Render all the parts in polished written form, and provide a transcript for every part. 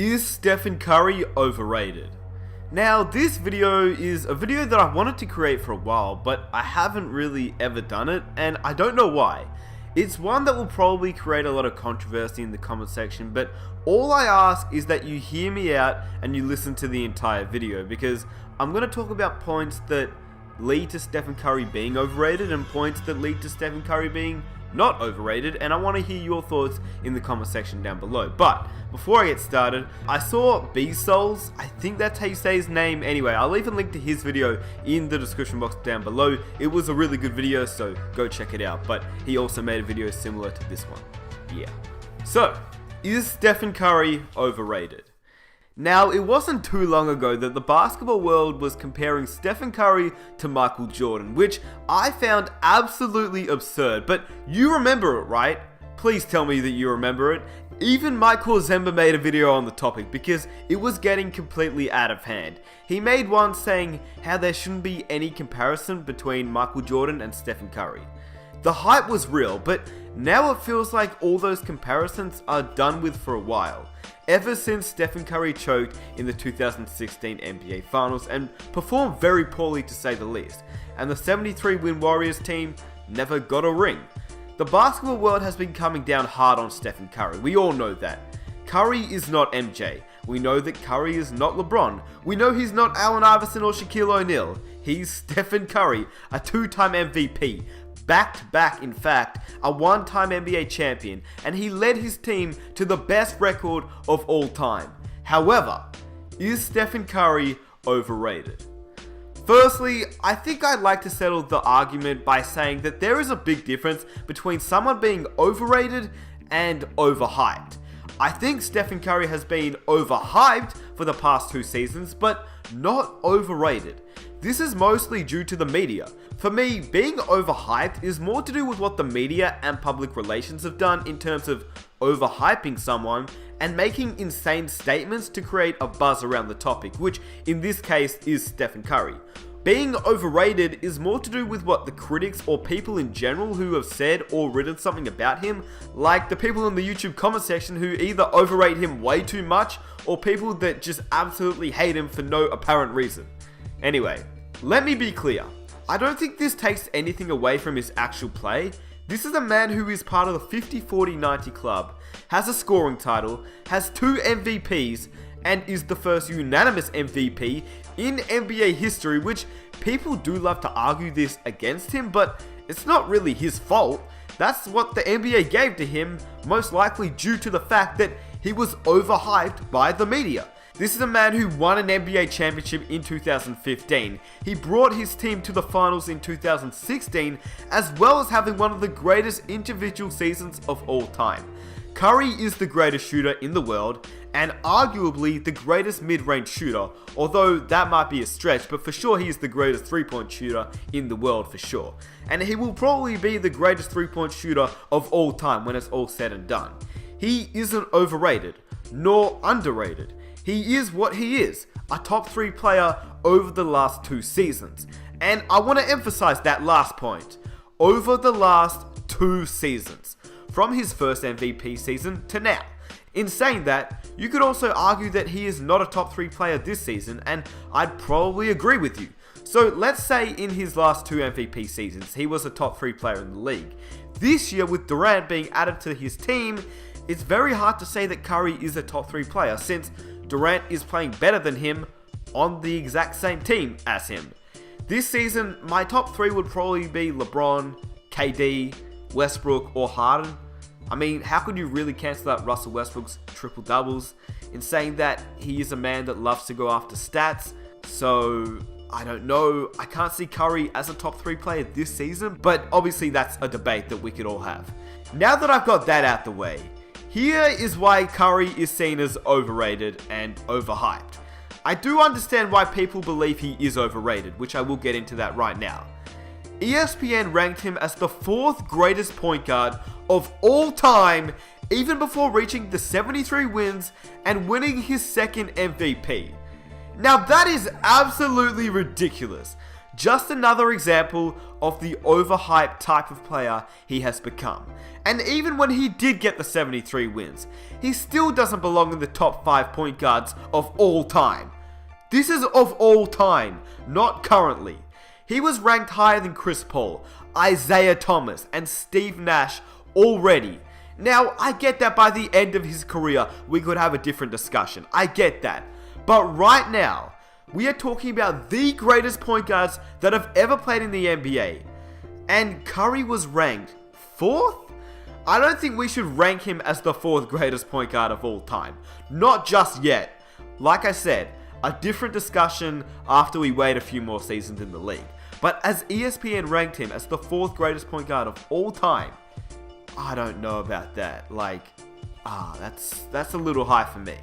Is Stephen Curry overrated? Now, this video is a video that I wanted to create for a while, but I haven't really ever done it, and I don't know why. It's one that will probably create a lot of controversy in the comment section, but all I ask is that you hear me out and you listen to the entire video, because I'm going to talk about points that lead to Stephen Curry being overrated and points that lead to Stephen Curry being not overrated, and I want to hear your thoughts in the comment section down below. But before I get started, I saw B-Souls, I think that's how you say his name. Anyway, I'll leave a link to his video in the description box down below. It was a really good video, so go check it out. But he also made a video similar to this one. Yeah. So, is Stephen Curry overrated? Now, it wasn't too long ago that the basketball world was comparing Stephen Curry to Michael Jordan, which I found absolutely absurd, but you remember it, right? Please tell me that you remember it. Even Mike Zemba made a video on the topic because it was getting completely out of hand. He made one saying how there shouldn't be any comparison between Michael Jordan and Stephen Curry. The hype was real, but now it feels like all those comparisons are done with for a while. Ever since Stephen Curry choked in the 2016 NBA Finals and performed very poorly to say the least, and the 73-win Warriors team never got a ring. The basketball world has been coming down hard on Stephen Curry, we all know that. Curry is not MJ, we know that Curry is not LeBron, we know he's not Allen Iverson or Shaquille O'Neal, he's Stephen Curry, a two-time MVP. Back-to-back, in fact, a one-time NBA champion, and he led his team to the best record of all time. However, is Stephen Curry overrated? Firstly, I think I'd like to settle the argument by saying that there is a big difference between someone being overrated and overhyped. I think Stephen Curry has been overhyped for the past 2 seasons, but not overrated. This is mostly due to the media. For me, being overhyped is more to do with what the media and public relations have done in terms of overhyping someone and making insane statements to create a buzz around the topic, which in this case is Stephen Curry. Being overrated is more to do with what the critics or people in general who have said or written something about him, like the people in the YouTube comment section who either overrate him way too much or people that just absolutely hate him for no apparent reason. Anyway, let me be clear. I don't think this takes anything away from his actual play. This is a man who is part of the 50-40-90 club, has a scoring title, has 2 MVPs, and is the first unanimous MVP in NBA history, which people do love to argue this against him, but it's not really his fault. That's what the NBA gave to him, most likely due to the fact that he was overhyped by the media. This is a man who won an NBA championship in 2015. He brought his team to the finals in 2016, as well as having one of the greatest individual seasons of all time. Curry is the greatest shooter in the world, and arguably the greatest mid-range shooter, although that might be a stretch, but for sure he is the greatest three-point shooter in the world for sure. And he will probably be the greatest three-point shooter of all time when it's all said and done. He isn't overrated, nor underrated. He is what he is, a top 3 player over the last 2 seasons. And I want to emphasize that last point. Over the last 2 seasons. From his first MVP season to now. In saying that, you could also argue that he is not a top 3 player this season, and I'd probably agree with you. So let's say in his last 2 MVP seasons, he was a top 3 player in the league. This year, with Durant being added to his team, it's very hard to say that Curry is a top 3 player, since Durant is playing better than him on the exact same team as him. This season, my top 3 would probably be LeBron, KD, Westbrook, or Harden. I mean, how could you really cancel out Russell Westbrook's triple doubles? In saying that, he is a man that loves to go after stats, so I don't know. I can't see Curry as a top 3 player this season, but obviously that's a debate that we could all have. Now that I've got that out the way, here is why Curry is seen as overrated and overhyped. I do understand why people believe he is overrated, which I will get into that right now. ESPN ranked him as the 4th greatest point guard of all time, even before reaching the 73 wins and winning his 2nd MVP. Now that is absolutely ridiculous. Just another example of the overhyped type of player he has become. And even when he did get the 73 wins, he still doesn't belong in the top 5 point guards of all time. This is of all time, not currently. He was ranked higher than Chris Paul, Isaiah Thomas, and Steve Nash already. Now, I get that by the end of his career, we could have a different discussion. I get that. But right now, we are talking about the greatest point guards that have ever played in the NBA. And Curry was ranked 4th? I don't think we should rank him as the 4th greatest point guard of all time. Not just yet. Like I said, a different discussion after we wait a few more seasons in the league. But as ESPN ranked him as the 4th greatest point guard of all time, I don't know about that. That's a little high for me.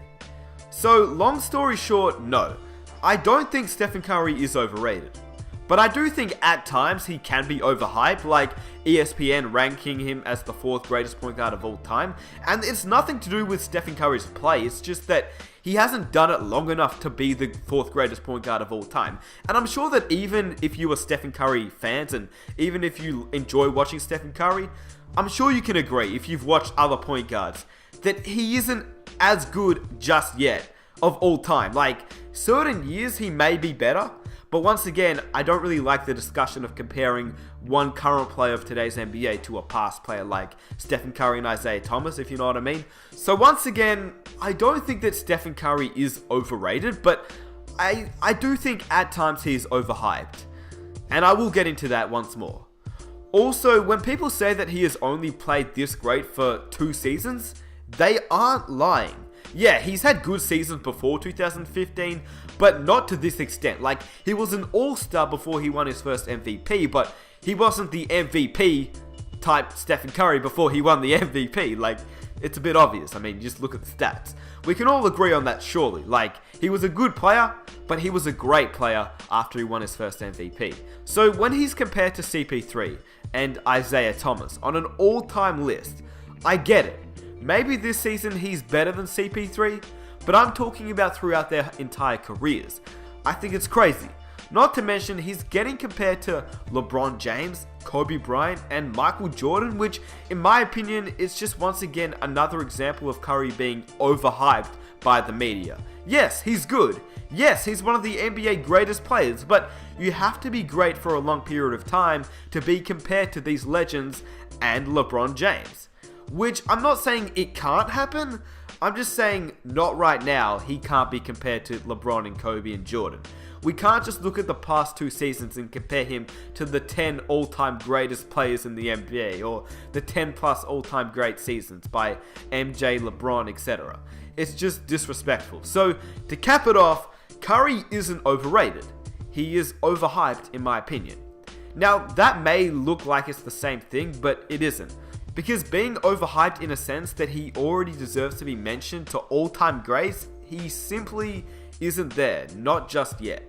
So, long story short, no. I don't think Stephen Curry is overrated. But I do think at times he can be overhyped, like ESPN ranking him as the 4th greatest point guard of all time. And it's nothing to do with Stephen Curry's play, it's just that he hasn't done it long enough to be the 4th greatest point guard of all time. And I'm sure that even if you are Stephen Curry fans, and even if you enjoy watching Stephen Curry, I'm sure you can agree, if you've watched other point guards, that he isn't as good just yet of all time. Like, certain years he may be better, but once again, I don't really like the discussion of comparing one current player of today's NBA to a past player like Stephen Curry and Isaiah Thomas, if you know what I mean. So once again, I don't think that Stephen Curry is overrated, but I do think at times he is overhyped. And I will get into that once more. Also, when people say that he has only played this great for 2 seasons, they aren't lying. Yeah, he's had good seasons before 2015, but not to this extent. Like, he was an all-star before he won his first MVP, but he wasn't the MVP type Stephen Curry before he won the MVP. Like, it's a bit obvious. I mean, just look at the stats. We can all agree on that, surely. Like, he was a good player, but he was a great player after he won his first MVP. So when he's compared to CP3 and Isaiah Thomas on an all-time list, I get it. Maybe this season he's better than CP3, but I'm talking about throughout their entire careers. I think it's crazy. Not to mention he's getting compared to LeBron James, Kobe Bryant, and Michael Jordan, which in my opinion is just once again another example of Curry being overhyped by the media. Yes, he's good. Yes, he's one of the NBA greatest players, but you have to be great for a long period of time to be compared to these legends and LeBron James. Which I'm not saying it can't happen, I'm just saying not right now he can't be compared to LeBron and Kobe and Jordan. We can't just look at the past 2 seasons and compare him to the 10 all-time greatest players in the NBA or the 10 plus all-time great seasons by MJ, LeBron, etc. It's just disrespectful. So to cap it off, Curry isn't overrated. He is overhyped in my opinion. Now that may look like it's the same thing, but it isn't. Because being overhyped in a sense that he already deserves to be mentioned to all-time greats, he simply isn't there, not just yet.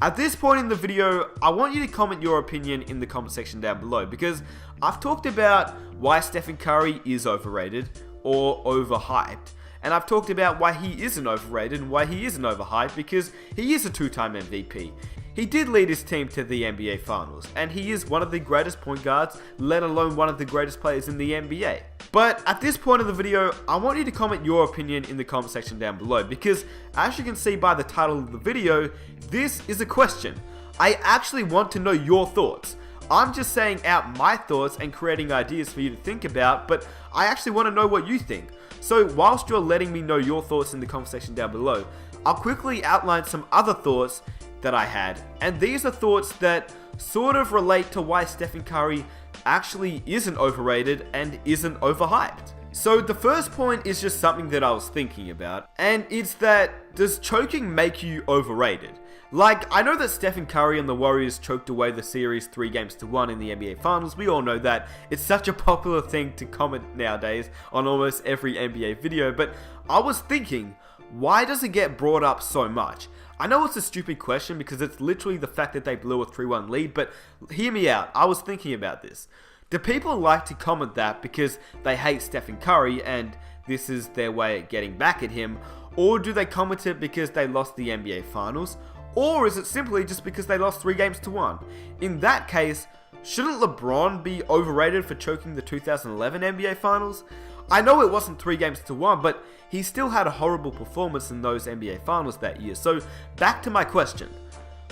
At this point in the video, I want you to comment your opinion in the comment section down below, because I've talked about why Stephen Curry is overrated or overhyped, and I've talked about why he isn't overrated and why he isn't overhyped, because he is a 2-time MVP. He did lead his team to the NBA Finals, and he is one of the greatest point guards, let alone one of the greatest players in the NBA. But at this point of the video, I want you to comment your opinion in the comment section down below, because as you can see by the title of the video, this is a question. I actually want to know your thoughts. I'm just saying out my thoughts and creating ideas for you to think about, but I actually want to know what you think. So whilst you're letting me know your thoughts in the comment section down below, I'll quickly outline some other thoughts that I had, and these are thoughts that sort of relate to why Stephen Curry actually isn't overrated and isn't overhyped. So the first point is just something that I was thinking about, and it's that, does choking make you overrated? Like, I know that Stephen Curry and the Warriors choked away the series 3-1 in the NBA Finals. We all know that. It's such a popular thing to comment nowadays on almost every NBA video, but I was thinking, why does it get brought up so much? I know it's a stupid question because it's literally the fact that they blew a 3-1 lead, but hear me out, I was thinking about this. Do people like to comment that because they hate Stephen Curry and this is their way of getting back at him? Or do they comment it because they lost the NBA Finals? Or is it simply just because they lost 3-1? In that case, shouldn't LeBron be overrated for choking the 2011 NBA Finals? I know it wasn't 3-1, but he still had a horrible performance in those NBA Finals that year. So back to my question,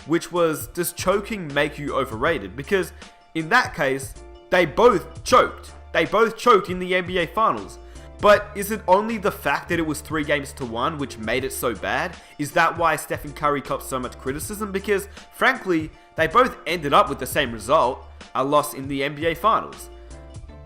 which was, does choking make you overrated? Because in that case, they both choked. They both choked in the NBA Finals. But is it only the fact that it was 3-1 which made it so bad? Is that why Stephen Curry copped so much criticism? Because frankly, they both ended up with the same result, a loss in the NBA Finals.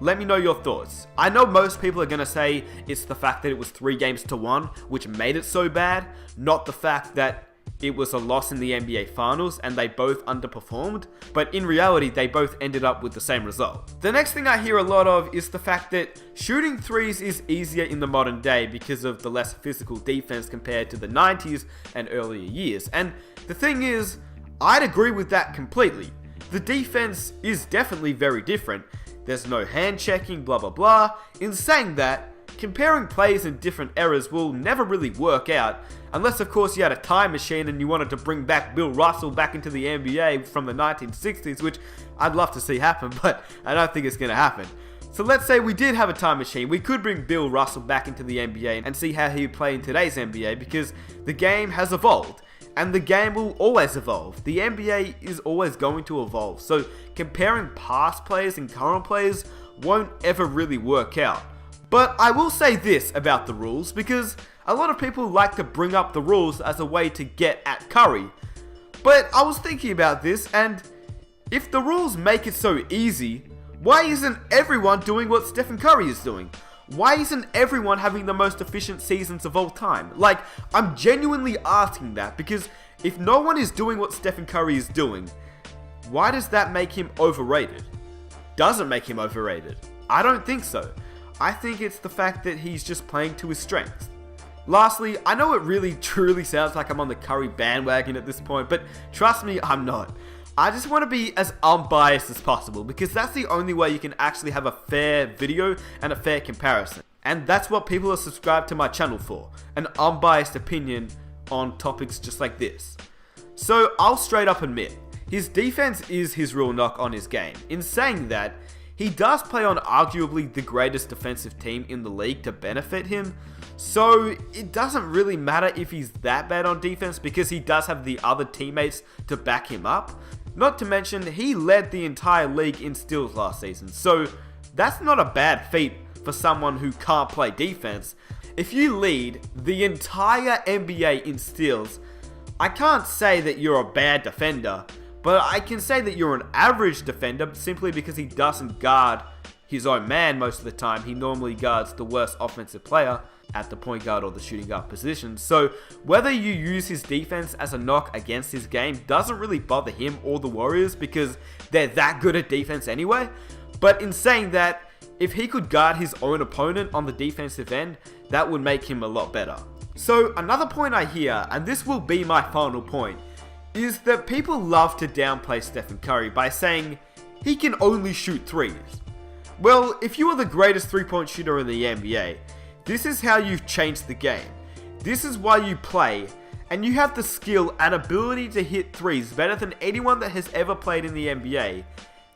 Let me know your thoughts. I know most people are going to say it's the fact that it was 3-1 which made it so bad, not the fact that it was a loss in the NBA Finals and they both underperformed, but in reality they both ended up with the same result. The next thing I hear a lot of is the fact that shooting threes is easier in the modern day because of the less physical defense compared to the 90s and earlier years. And the thing is, I'd agree with that completely. The defense is definitely very different. There's no hand checking, blah blah blah. In saying that, comparing plays in different eras will never really work out, unless of course you had a time machine and you wanted to bring back Bill Russell back into the NBA from the 1960s, which I'd love to see happen, but I don't think it's going to happen. So let's say we did have a time machine, we could bring Bill Russell back into the NBA and see how he would play in today's NBA, because the game has evolved. And the game will always evolve. The NBA is always going to evolve. So comparing past players and current players won't ever really work out. But I will say this about the rules, because a lot of people like to bring up the rules as a way to get at Curry. But I was thinking about this, and if the rules make it so easy, why isn't everyone doing what Stephen Curry is doing? Why isn't everyone having the most efficient seasons of all time? Like, I'm genuinely asking that, because if no one is doing what Stephen Curry is doing, why does that make him overrated? Doesn't make him overrated. I don't think so. I think it's the fact that he's just playing to his strengths. Lastly, I know it really truly sounds like I'm on the Curry bandwagon at this point, but trust me, I'm not. I just want to be as unbiased as possible, because that's the only way you can actually have a fair video and a fair comparison. And that's what people are subscribed to my channel for, an unbiased opinion on topics just like this. So I'll straight up admit, his defense is his real knock on his game. In saying that, he does play on arguably the greatest defensive team in the league to benefit him, so it doesn't really matter if he's that bad on defense, because he does have the other teammates to back him up. Not to mention, he led the entire league in steals last season, so that's not a bad feat for someone who can't play defense. If you lead the entire NBA in steals, I can't say that you're a bad defender, but I can say that you're an average defender simply because he doesn't guard his own man most of the time. He normally guards the worst offensive player at the point guard or the shooting guard position. So whether you use his defense as a knock against his game doesn't really bother him or the Warriors, because they're that good at defense anyway. But in saying that, if he could guard his own opponent on the defensive end, that would make him a lot better. So another point I hear, and this will be my final point, is that people love to downplay Stephen Curry by saying he can only shoot threes. Well, if you are the greatest three-point shooter in the NBA, this is how you've changed the game. This is why you play, and you have the skill and ability to hit threes better than anyone that has ever played in the NBA.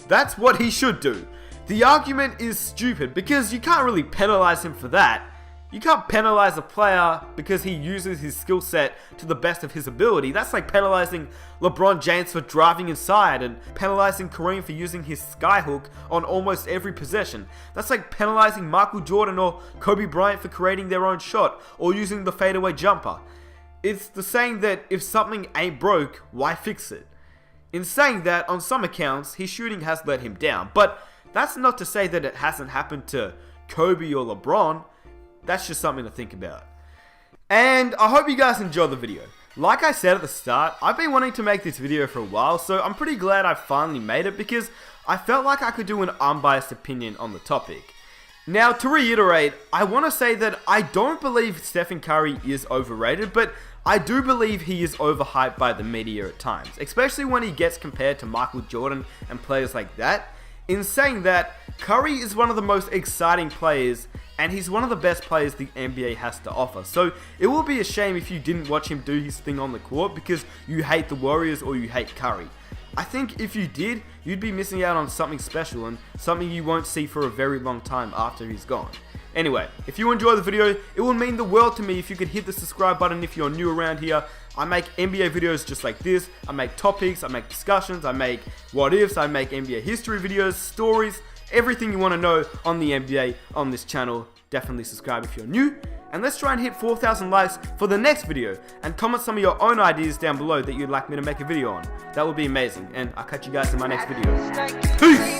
That's what he should do. The argument is stupid, because you can't really penalize him for that. You can't penalize a player because he uses his skill set to the best of his ability. That's like penalizing LeBron James for driving inside, and penalizing Kareem for using his skyhook on almost every possession. That's like penalizing Michael Jordan or Kobe Bryant for creating their own shot or using the fadeaway jumper. It's the saying that if something ain't broke, why fix it? In saying that, on some accounts, his shooting has let him down, but that's not to say that it hasn't happened to Kobe or LeBron. That's just something to think about. And I hope you guys enjoyed the video. Like I said at the start, I've been wanting to make this video for a while, so I'm pretty glad I finally made it, because I felt like I could do an unbiased opinion on the topic. Now, to reiterate, I want to say that I don't believe Stephen Curry is overrated, but I do believe he is overhyped by the media at times, especially when he gets compared to Michael Jordan and players like that. In saying that, Curry is one of the most exciting players, and he's one of the best players the NBA has to offer. So it will be a shame if you didn't watch him do his thing on the court because you hate the Warriors or you hate Curry. I think if you did, you'd be missing out on something special and something you won't see for a very long time after he's gone. Anyway, if you enjoy the video, it will mean the world to me if you could hit the subscribe button if you're new around here. I make NBA videos just like this. I make topics, I make discussions, I make what ifs, I make NBA history videos, stories, everything you want to know on the NBA on this channel. Definitely subscribe if you're new. And let's try and hit 4,000 likes for the next video. And comment some of your own ideas down below that you'd like me to make a video on. That would be amazing. And I'll catch you guys in my next video. Peace!